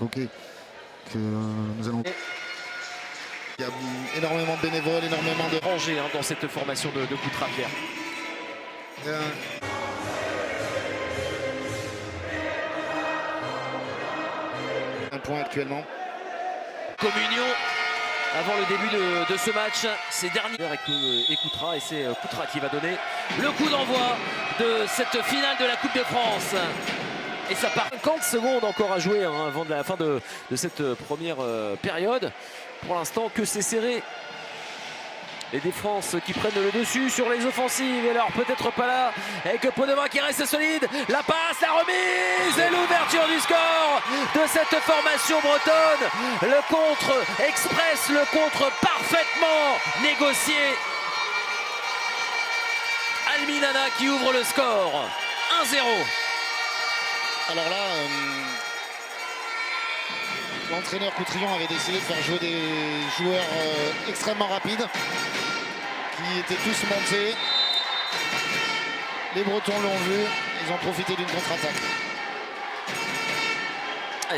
Ok, que nous allons. Il y a énormément de bénévoles, énormément de rangés dans cette formation de Koutra-Pierre. Un point actuellement. Communion avant le début de ce match. C'est dernier avec Koutra et c'est Koutra qui va donner le coup d'envoi de cette finale de la Coupe de France. Et ça part 50 secondes encore à jouer avant la fin de cette première période. Pour l'instant que c'est serré. Les défenses qui prennent le dessus sur les offensives. Et alors peut-être pas là. Avec Podema qui reste solide. La passe, la remise et l'ouverture du score de cette formation bretonne. Le contre express, le contre parfaitement négocié. Alminana qui ouvre le score. 1-0. Alors là, l'entraîneur Coutrillon avait décidé de faire jouer des joueurs extrêmement rapides qui étaient tous montés. Les Bretons l'ont vu, ils ont profité d'une contre-attaque.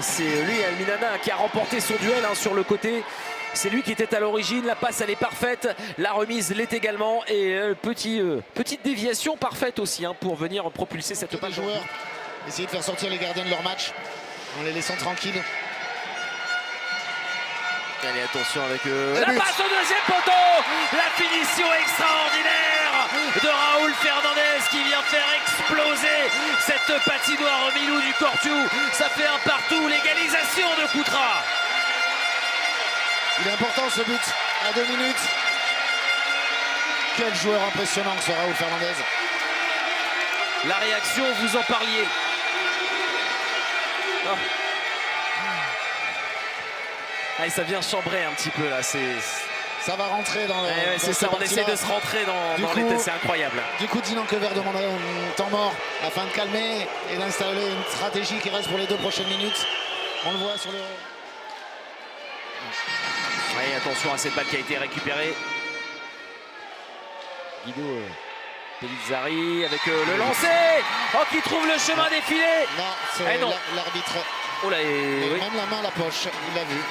C'est lui, Alminana, qui a remporté son duel sur le côté. C'est lui qui était à l'origine, la passe elle est parfaite, la remise l'est également et petite déviation parfaite aussi pour venir propulser cette passe. Les joueurs essayer de faire sortir les gardiens de leur match en les laissant tranquilles. Allez, attention avec la passe au deuxième poteau. La finition extraordinaire de Raoul Fernandez qui vient faire exploser cette patinoire au Milou du Cortiou. Ça fait un partout, l'égalisation de Koutra. Il est important ce but à 2 minutes. Quel joueur impressionnant que ce Raoul Fernandez. La réaction, vous en parliez. Oh. Allez, ça vient chambrer un petit peu là. Ça va rentrer dans le. C'est ça, on essaie de se rentrer dans les têtes, c'est incroyable. Du coup, Dinan Clever demande un temps mort afin de calmer et d'installer une stratégie qui reste pour les 2 prochaines minutes. On le voit sur le. Oui, attention à cette balle qui a été récupérée. Guido Pellizzari avec le lancer. Oh, qui trouve le chemin défilé. Non, c'est l'arbitre. Oh là, oui. Même la main à la poche, il l'a vu.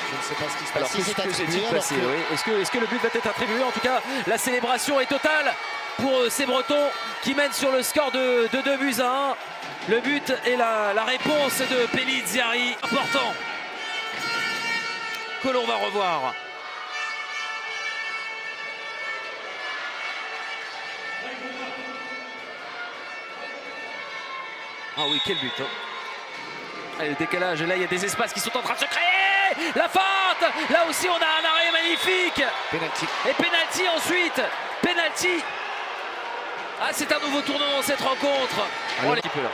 Je ne sais pas ce qui se passe. Alors, est-ce que le but va être attribué? En tout cas, la célébration est totale pour ces Bretons qui mènent sur le score de 2-1. Le but est la réponse de Pellizzari. Important que l'on va revoir. Ah oui, quel but. Allez, le décalage, là il y a des espaces qui sont en train de se créer. La feinte. Là aussi on a un arrêt magnifique. Penalty. Et penalty ensuite. Penalty. Ah, c'est un nouveau tournant dans cette rencontre. Oh, un petit peu là.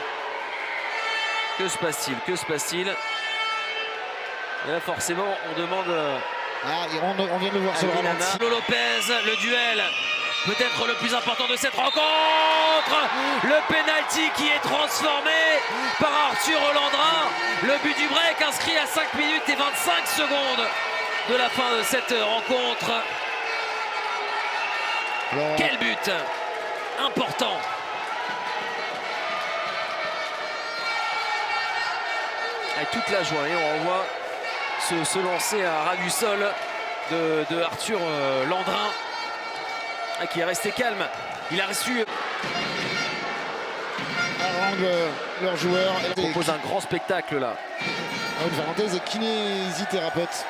Que se passe-t-il? Que se passe-t-il? Et là forcément on demande. On vient de le voir sur le ralenti. Lopez, le duel. Peut-être le plus important de cette rencontre. Le penalty qui est transformé par Arthur Landrin. Le but du break inscrit à 5 minutes et 25 secondes de la fin de cette rencontre. Alors... Quel but important. Et toute la joie, et on revoit se lancer à ras du sol de Arthur Landrin. Qui est resté calme. Il a reçu. Harangue leurs joueurs. Il propose un grand spectacle là. Raoul Fernandez est kinésithérapeute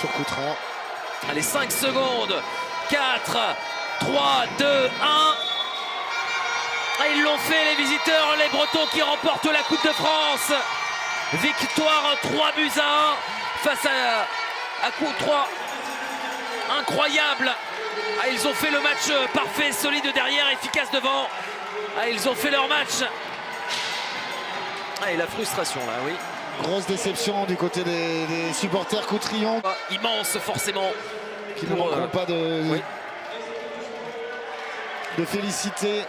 sur Koutra. Allez, 5 secondes. 4, 3, 2, 1. Ah, ils l'ont fait les visiteurs, les Bretons qui remportent la Coupe de France. Victoire 3-1 face à Koutra. Incroyable. Ah, ils ont fait le match parfait, solide derrière, efficace devant. Ah, ils ont fait leur match. Ah, et la frustration là, oui. Grosse déception du côté des supporters Coutrillon. Immense forcément. Qui ne manqueront pas de féliciter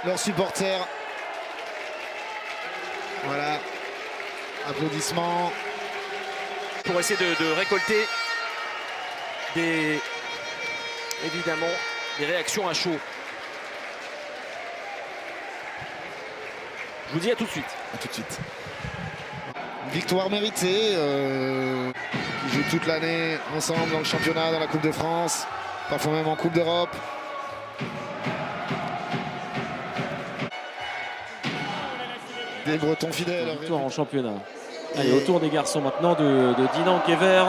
leurs supporters. Voilà. Applaudissements. Pour essayer de récolter évidemment des réactions à chaud. Je vous dis à tout de suite. À tout de suite. Une victoire méritée. Ils jouent toute l'année ensemble dans le championnat, dans la Coupe de France, parfois même en Coupe d'Europe. Des Bretons fidèles. Victoire en championnat. Allez, au tour des garçons maintenant de Dinan Kever.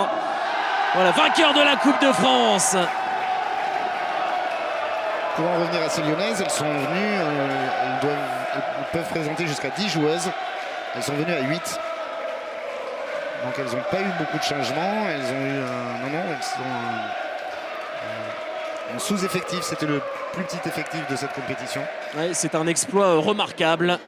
Voilà, vainqueur de la Coupe de France. Pour en revenir à ces Lyonnaises, elles sont venues, elles peuvent présenter jusqu'à 10 joueuses. Elles sont venues à 8. Donc elles n'ont pas eu beaucoup de changements. Elles ont eu elles sont en sous-effectif. C'était le plus petit effectif de cette compétition. Ouais, c'est un exploit remarquable.